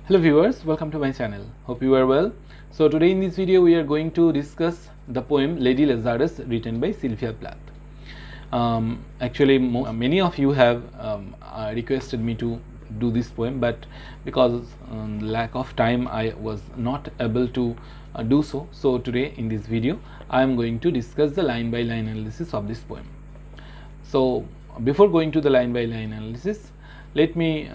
Hello viewers, welcome to my channel. Hope you are well. So today in this video we are going to discuss the poem Lady Lazarus written by Sylvia Plath. Actually many of you have requested me to do this poem, but because lack of time I was not able to do so. So today in this video I am going to discuss the line by line analysis of this poem. So before going to the line by line analysis, let me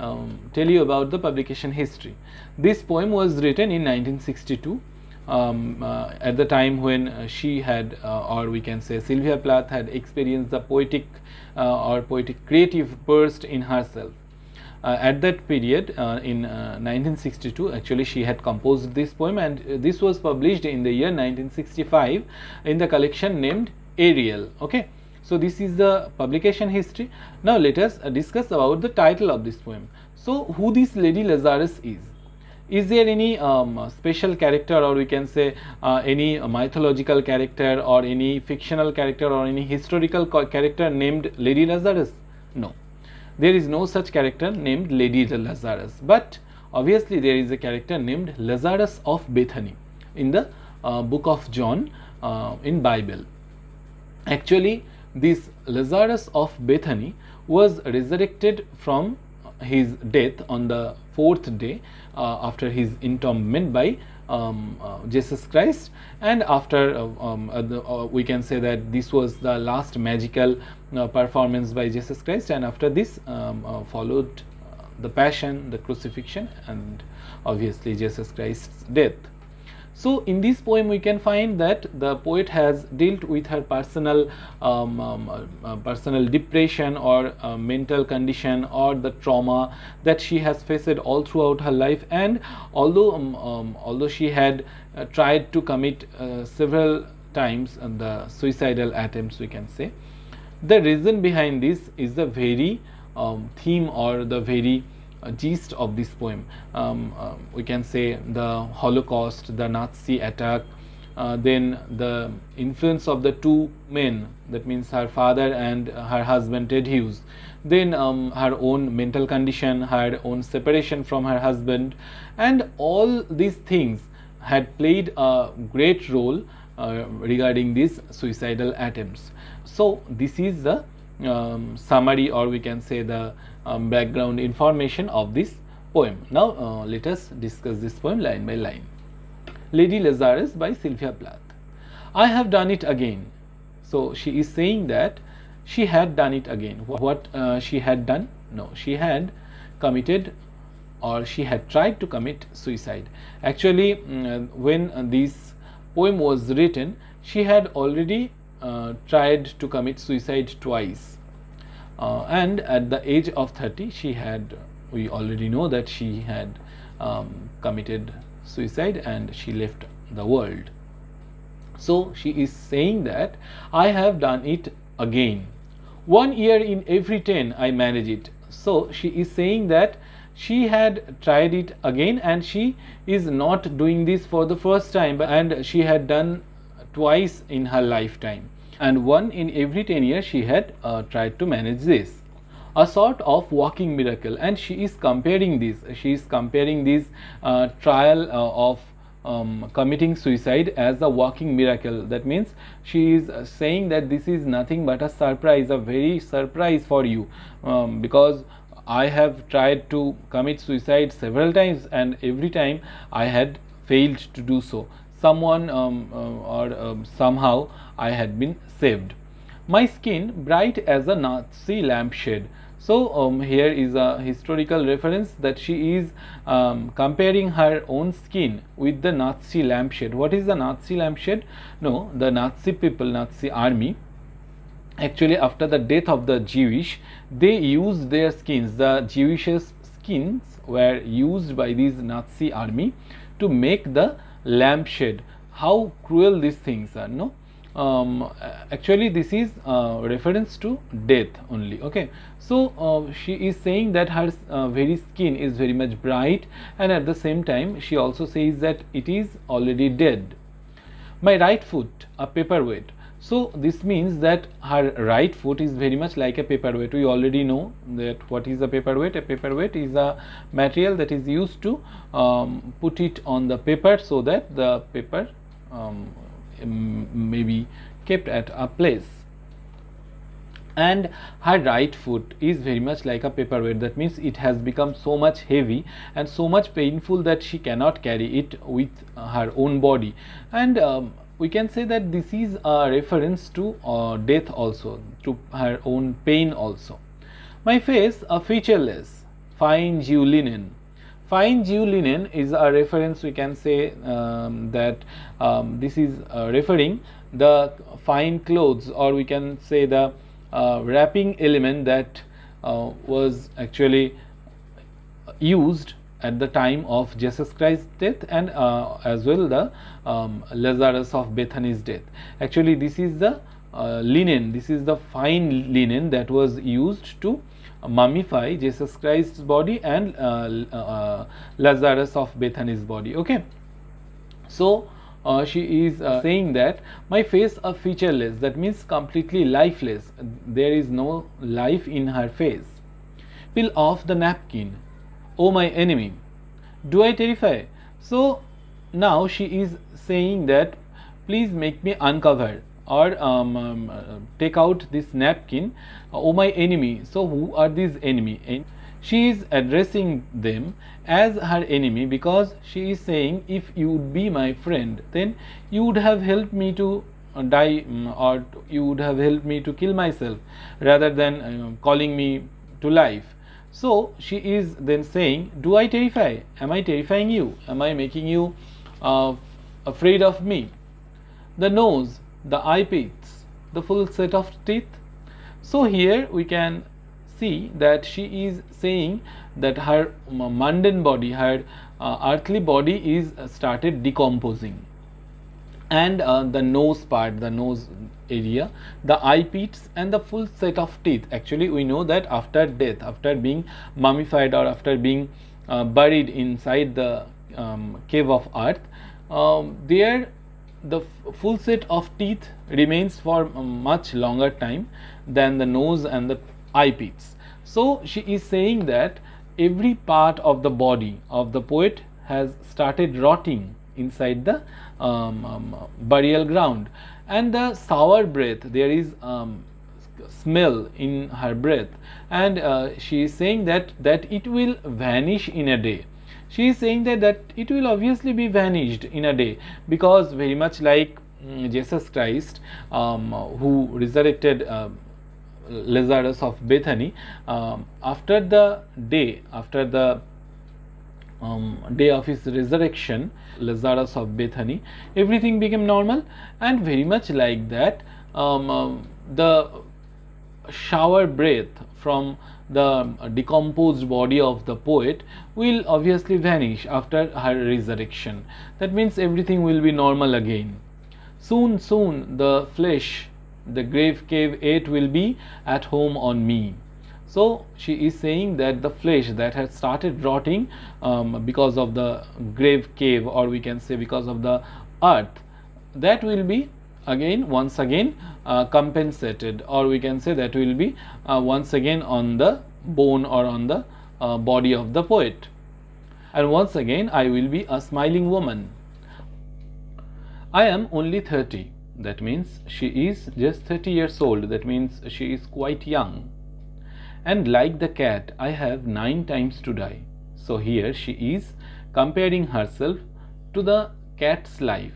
tell you about the publication history. This poem was written in 1962 at the time when she had or we can say Sylvia Plath had experienced the poetic or poetic creative burst in herself. At that period in 1962 actually she had composed this poem, and this was published in the year 1965 in the collection named Ariel. Okay. So this is the publication history. Now let us discuss about the title of this poem. So who this Lady Lazarus is? Is there any special character, or we can say any mythological character or any fictional character or any historical character named Lady Lazarus? No, there is no such character named Lady Lazarus, but obviously there is a character named Lazarus of Bethany in the book of John in Bible. Actually this Lazarus of Bethany was resurrected from his death on the fourth day after his entombment by Jesus Christ, and after we can say that this was the last magical performance by Jesus Christ, and after this followed the passion, the crucifixion, and obviously Jesus Christ's death. So in this poem we can find that the poet has dealt with her personal personal depression or mental condition or the trauma that she has faced all throughout her life, and although she had tried to commit several times the suicidal attempts, we can say, the reason behind this is the very theme or the very gist of this poem. We can say the Holocaust, the Nazi attack, then the influence of the two men, that means her father and her husband Ted Hughes, then her own mental condition, her own separation from her husband, and all these things had played a great role regarding these suicidal attempts. So this is the summary, or we can say the background information of this poem. Now let us discuss this poem line by line. Lady Lazarus by Sylvia Plath. I have done it again. So she is saying that she had done it again. What she had done? No, she had committed, or she had tried to commit suicide. Actually when this poem was written, she had already tried to commit suicide twice. And at the age of 30 we already know that she had committed suicide and she left the world. So she is saying that I have done it again. 1 year in every 10 I manage it. So she is saying that she had tried it again, and she is not doing this for the first time, and she had done twice in her lifetime, and 1 in every 10 years she had tried to manage this. A sort of walking miracle, and she is comparing this. She is comparing this trial of committing suicide as a walking miracle. That means she is saying that this is nothing but a surprise, a very surprise for you, because I have tried to commit suicide several times, and every time I had failed to do so. Someone or somehow I had been saved. My skin bright as a Nazi lampshade. So here is a historical reference that she is comparing her own skin with the Nazi lampshade. What is the Nazi lampshade? No, the Nazi people, Nazi army, actually after the death of the Jewish, they used their skins. The Jewish skins were used by this Nazi army to make the lampshade. How cruel these things are, no? Actually this is reference to death only. Okay, so she is saying that her very skin is very much bright, and at the same time she also says that it is already dead. My right foot a paperweight. So this means that her right foot is very much like a paperweight. We already know that what is a paperweight. A paperweight is a material that is used to put it on the paper so that the paper may be kept at a place. And her right foot is very much like a paperweight. That means it has become so much heavy and so much painful that she cannot carry it with her own body. And we can say that this is a reference to death also, to her own pain also. My face a featureless, fine dew linen. Fine dew linen is a reference, we can say that this is referring the fine clothes, or we can say the wrapping element that was actually used at the time of Jesus Christ's death, and as well the Lazarus of Bethany's death. Actually this is the linen, this is the fine linen that was used to mummify Jesus Christ's body and Lazarus of Bethany's body. Okay, so she is saying that my face are featureless, that means completely lifeless, there is no life in her face. Peel off the napkin, O my enemy, do I terrify? So now she is saying that please make me uncover, or take out this napkin, O my enemy. So who are these enemy? She is addressing them as her enemy because she is saying, if you would be my friend, then you would have helped me to die, or you would have helped me to kill myself rather than calling me to life. So she is then saying, do I terrify? Am I terrifying you? Am I making you afraid of me? The nose, the eye pits, the full set of teeth. So here we can see that she is saying that her mundane body, her earthly body is started decomposing, and the nose part, the nose area, the eye pits and the full set of teeth. Actually we know that after death, after being mummified or after being buried inside the cave of earth, there the full set of teeth remains for a much longer time than the nose and the eye pits. So she is saying that every part of the body of the poet has started rotting inside the burial ground, and the sour breath, there is smell in her breath, and she is saying that it will vanish in a day. She is saying that it will obviously be vanished in a day, because very much like Jesus Christ, who resurrected Lazarus of Bethany, after the day of his resurrection, Lazarus of Bethany, everything became normal, and very much like that the shower breath from the decomposed body of the poet will obviously vanish after her resurrection. That means everything will be normal again. Soon the flesh, the grave cave 8 will be at home on me. So she is saying that the flesh that had started rotting because of the grave cave, or we can say because of the earth, that will be once again compensated, or we can say that will be once again on the bone or on the body of the poet, and once again I will be a smiling woman. I am only 30, that means she is just 30 years old, that means she is quite young. And like the cat, I have 9 times to die. So here she is comparing herself to the cat's life.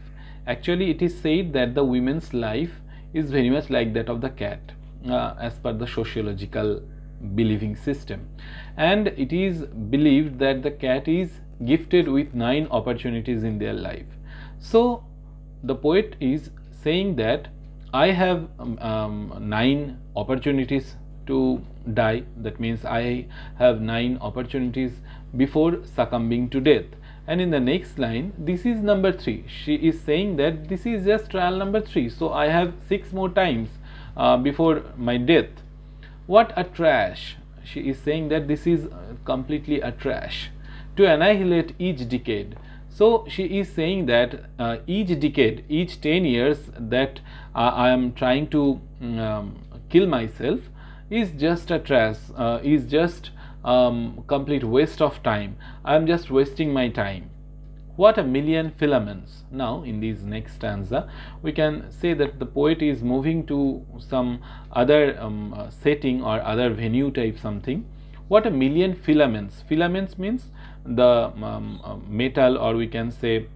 Actually it is said that the women's life is very much like that of the cat, as per the sociological believing system, and it is believed that the cat is gifted with 9 opportunities in their life. So the poet is saying that I have 9 opportunities to die, that means I have 9 opportunities before succumbing to death. And in the next line, this is number 3. She is saying that this is just trial number 3, so I have 6 more times before my death. What a trash! She is saying that this is completely a trash to annihilate each decade. So she is saying that each decade, each 10 years that I am trying to kill myself is just a trash, is just complete waste of time. I am just wasting my time. What a million filaments. Now in this next stanza we can say that the poet is moving to some other setting or other venue type something. What a million filaments. Filaments means the metal, or we can say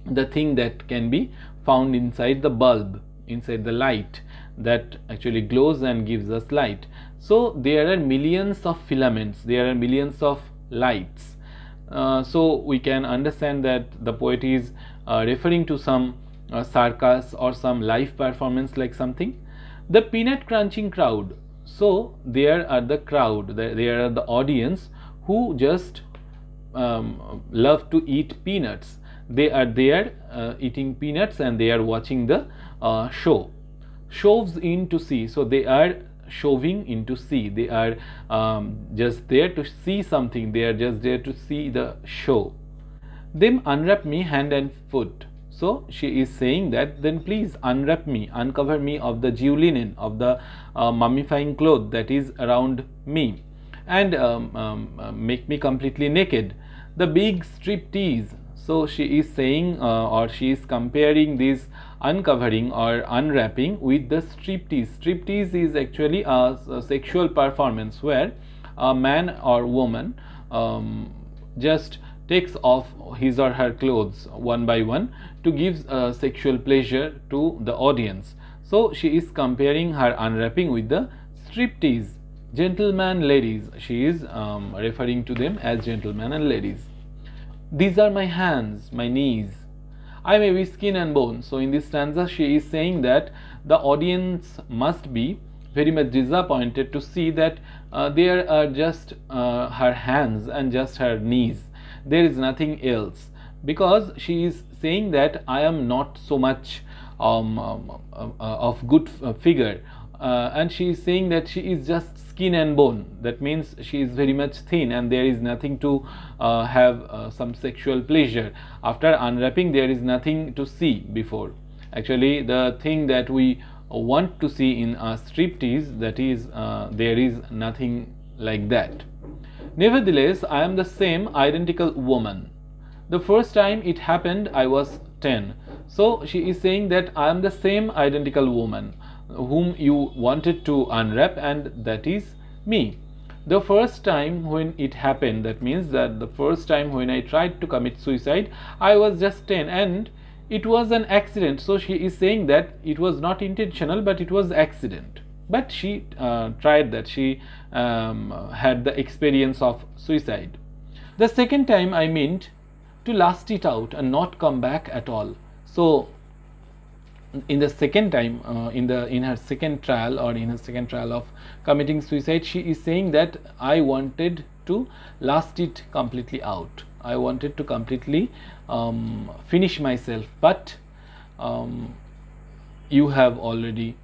the thing that can be found inside the bulb, inside the light that actually glows and gives us light. So there are millions of filaments, there are millions of lights. So we can understand that the poet is referring to some circus or some live performance like something. The peanut crunching crowd. So there are the crowd, there are the audience who just love to eat peanuts. They are there eating peanuts and they are watching the show. Shoves in to see. So they are shoving into see. They are just there to see something. They are just there to see the show. Them unwrap me hand and foot. So she is saying that then please unwrap me, uncover me of the Jew linen, of the mummifying cloth that is around me, and make me completely naked. The big striptease. So she is saying or she is comparing this uncovering or unwrapping with the striptease. Striptease is actually a sexual performance where a man or woman just takes off his or her clothes one by one to give sexual pleasure to the audience. So she is comparing her unwrapping with the striptease. Gentlemen, ladies, she is referring to them as gentlemen and ladies. These are my hands, my knees. I may be skin and bone. So in this stanza she is saying that the audience must be very much disappointed to see that there are just her hands and just her knees. There is nothing else, because she is saying that I am not so much of good figure, and she is saying that she is just skin and bone. That means she is very much thin and there is nothing to have some sexual pleasure. After unwrapping there is nothing to see before. Actually the thing that we want to see in a striptease, that is there is nothing like that. Nevertheless, I am the same identical woman. The first time it happened I was 10. So she is saying that I am the same identical woman whom you wanted to unwrap, and that is me. The first time when it happened, that means that the first time when I tried to commit suicide, I was just 10 and it was an accident. So she is saying that it was not intentional but it was accident. But she tried that, she had the experience of suicide. The second time I meant to last it out and not come back at all. So in the second time, in her second trial, or in her second trial of committing suicide, she is saying that I wanted to last it completely out. I wanted to completely finish myself, but you have already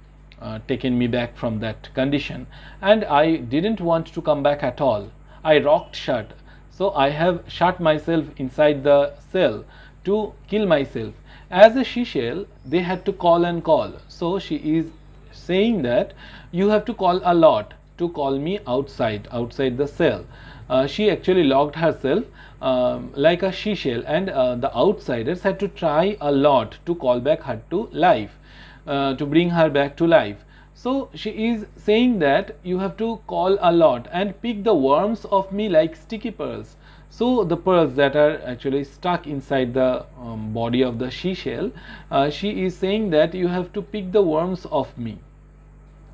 taken me back from that condition, and I didn't want to come back at all. I rocked shut. So I have shut myself inside the cell to kill myself. As a she-shell, they had to call and call. So she is saying that you have to call a lot to call me outside the cell. She actually locked herself like a she-shell, and the outsiders had to try a lot to call back her to life, to bring her back to life. So she is saying that you have to call a lot and pick the worms of me like sticky pearls. So the pearls that are actually stuck inside the body of the she-shell, she is saying that you have to pick the worms of me.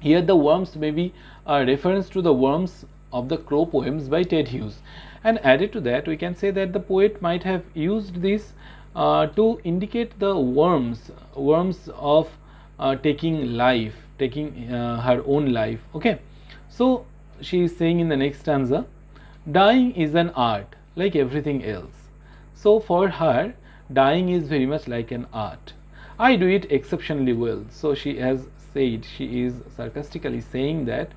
Here the worms may be a reference to the worms of the Crow poems by Ted Hughes. And added to that, we can say that the poet might have used this to indicate the worms of taking life, taking her own life. Okay, so she is saying in the next stanza, dying is an art like everything else. So for her, dying is very much like an art. I do it exceptionally well. So she has said, she is sarcastically saying that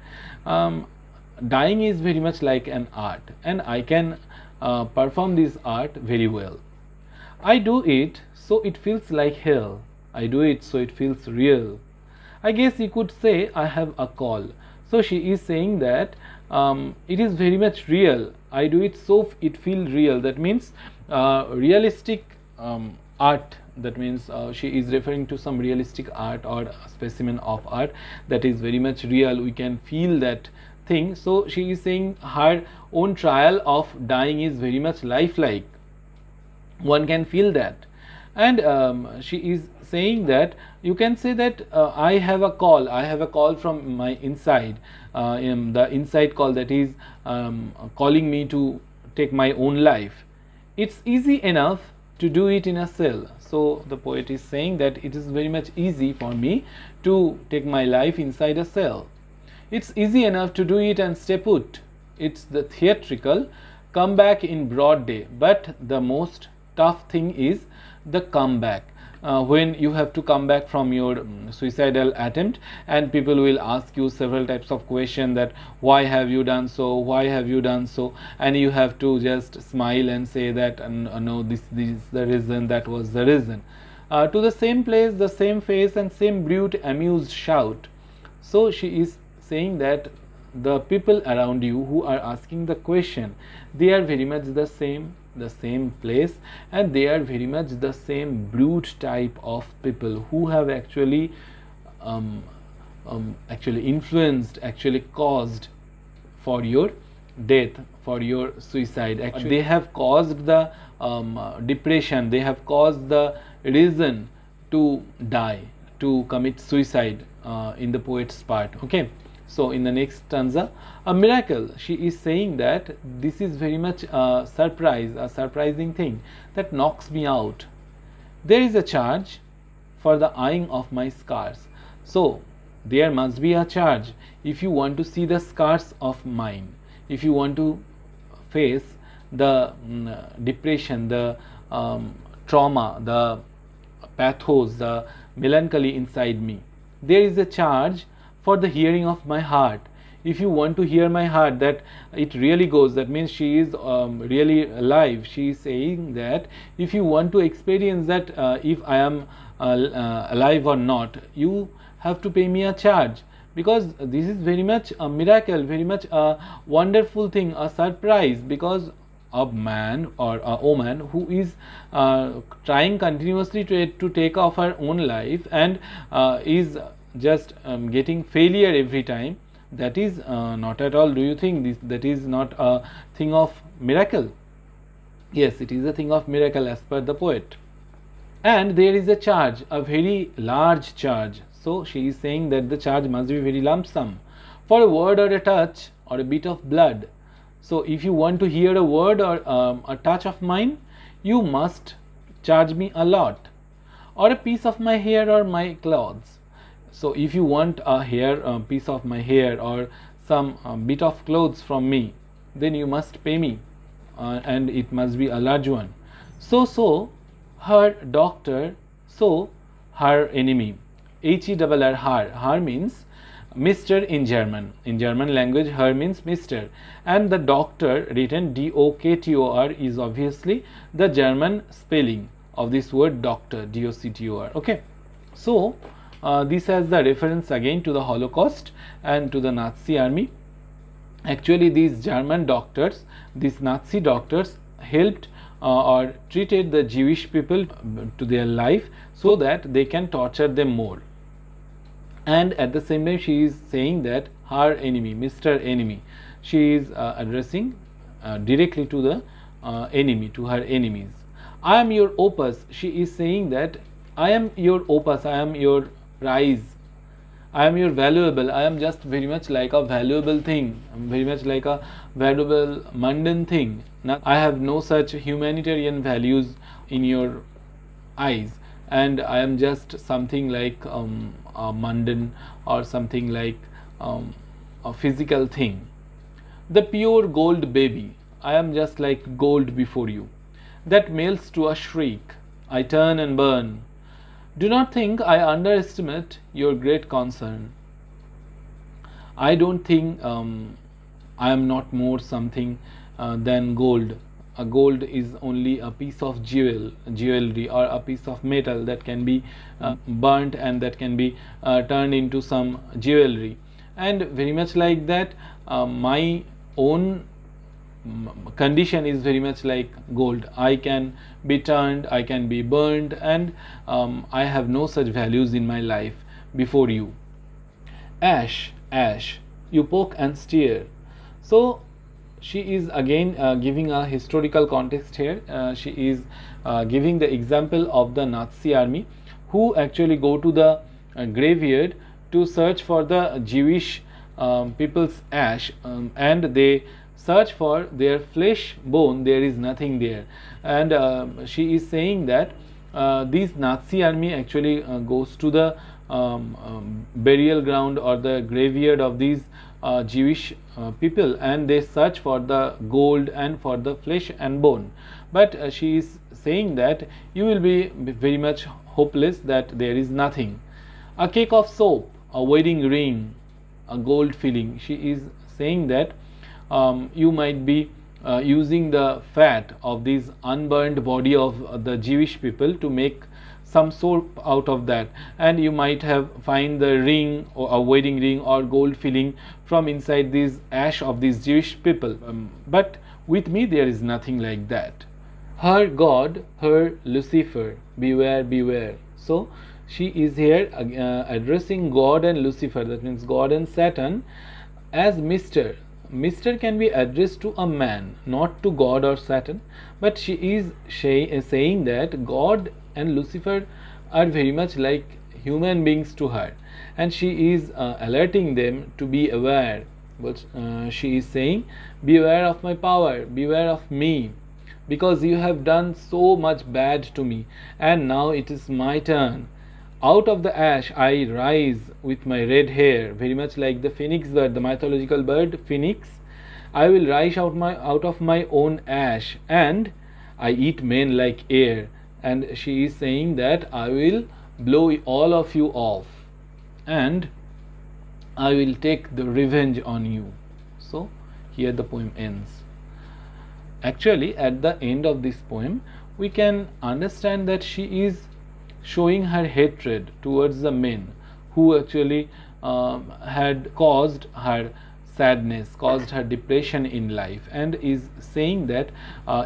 dying is very much like an art and I can perform this art very well. I do it so it feels like hell. I do it so it feels real. I guess you could say I have a call. So she is saying that it is very much real. I do it so it feels real. That means realistic art. That means she is referring to some realistic art or a specimen of art that is very much real. We can feel that thing. So she is saying her own trial of dying is very much lifelike. One can feel that. And she is saying that you can say that I have a call from my inside, the inside call that is calling me to take my own life. It's easy enough to do it in a cell. So the poet is saying that it is very much easy for me to take my life inside a cell. It's easy enough to do it and stay put. It's the theatrical comeback in broad day, but the most tough thing is the comeback. When you have to come back from your suicidal attempt, and people will ask you several types of questions, that why have you done so, why have you done so, and you have to just smile and say that no, this is the reason, that was the reason. To the same place, the same face, and same brute amused shout. So she is saying that the people around you who are asking the question, they are very much the same place, and they are very much the same brute type of people who have actually influenced, actually caused for your death, for your suicide. Actually, they have caused the depression, they have caused the reason to die, to commit suicide in the poet's part. Okay. So in the next stanza, a miracle, she is saying that this is very much a surprise, a surprising thing that knocks me out. There is a charge for the eyeing of my scars. So there must be a charge if you want to see the scars of mine, if you want to face the depression, the trauma, the pathos, the melancholy inside me. There is a charge for the hearing of my heart. If you want to hear my heart, that it really goes, that means she is really alive. She is saying that if you want to experience that if I am alive or not, you have to pay me a charge, because this is very much a miracle, very much a wonderful thing, a surprise, because a man or a woman who is trying continuously to take off her own life and is just getting failure every time, that is not at all, do you think that is not a thing of miracle? Yes, it is a thing of miracle as per the poet. And there is a charge, a very large charge. So she is saying that the charge must be very lump sum for a word or a touch or a bit of blood. So if you want to hear a word or a touch of mine, you must charge me a lot, or a piece of my hair or my clothes. So if you want a piece of my hair or some bit of clothes from me, then you must pay me, and it must be a large one. So her doctor, so her enemy. H-E-R-R, her means Mr. in German. In German language, her means Mr. And the doctor, written D-O-K-T-O-R, is obviously the German spelling of this word doctor, D-O-C-T-O-R. Okay. So this has the reference again to the Holocaust and to the Nazi army. Actually, these German doctors, these Nazi doctors, helped or treated the Jewish people to their life so that they can torture them more. And at the same time, she is saying that her enemy, Mr. Enemy, she is addressing directly to the enemy, to her enemies. I am your opus. She is saying that I am your opus, I am your prize, I am your valuable, I am just very much like a valuable thing, I am very much like a valuable mundane thing. Now, I have no such humanitarian values in your eyes, and I am just something like a mundane or something like a physical thing. The pure gold baby, I am just like gold before you, that melts to a shriek, I turn and burn. Do not think I underestimate your great concern. I don't think I am not more something than gold. a gold is only a piece of jewelry or a piece of metal that can be burnt and that can be turned into some jewelry. And very much like that, my own condition is very much like gold. I can be turned, I can be burned, and I have no such values in my life before you. Ash, ash, you poke and steer. So she is again giving a historical context here. She is giving the example of the Nazi army who actually go to the graveyard to search for the Jewish people's ash, and they search for their flesh bone. There is nothing there, and she is saying that this Nazi army actually goes to the burial ground or the graveyard of these Jewish people, and they search for the gold and for the flesh and bone. But she is saying that you will be very much hopeless, that there is nothing. A cake of soap, a wedding ring, a gold filling. She is saying that you might be using the fat of this unburned body of the Jewish people to make some soap out of that, and you might have find the ring or a wedding ring or gold filling from inside this ash of these Jewish people. But with me there is nothing like that. Her God, her Lucifer, beware, beware. So she is here addressing God and Lucifer, that means God and Satan, as Mr. Mr. can be addressed to a man, not to God or Satan, but she is saying that God and Lucifer are very much like human beings to her, and she is alerting them to be aware. But she is saying, beware of my power, beware of me, because you have done so much bad to me, and now it is my turn. Out of the ash I rise with my red hair, very much like the phoenix bird, the mythological bird phoenix. I will rise out of my own ash, and I eat men like air. And she is saying that I will blow all of you off, and I will take the revenge on you. So here the poem ends. Actually, at the end of this poem, we can understand that she is showing her hatred towards the men who actually had caused her sadness, caused her depression in life, and is saying that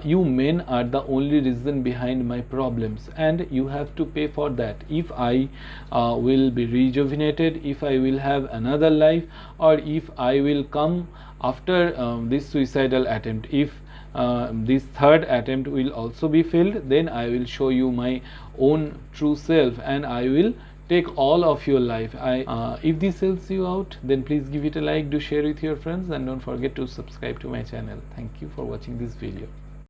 you men are the only reason behind my problems, and you have to pay for that. If I will be rejuvenated, if I will have another life, or if I will come after this suicidal attempt, if this third attempt will also be failed, then I will show you my own true self, and I will take all of your life. If this helps you out, then please give it a like, do share with your friends, and don't forget to subscribe to my channel. Thank you for watching this video.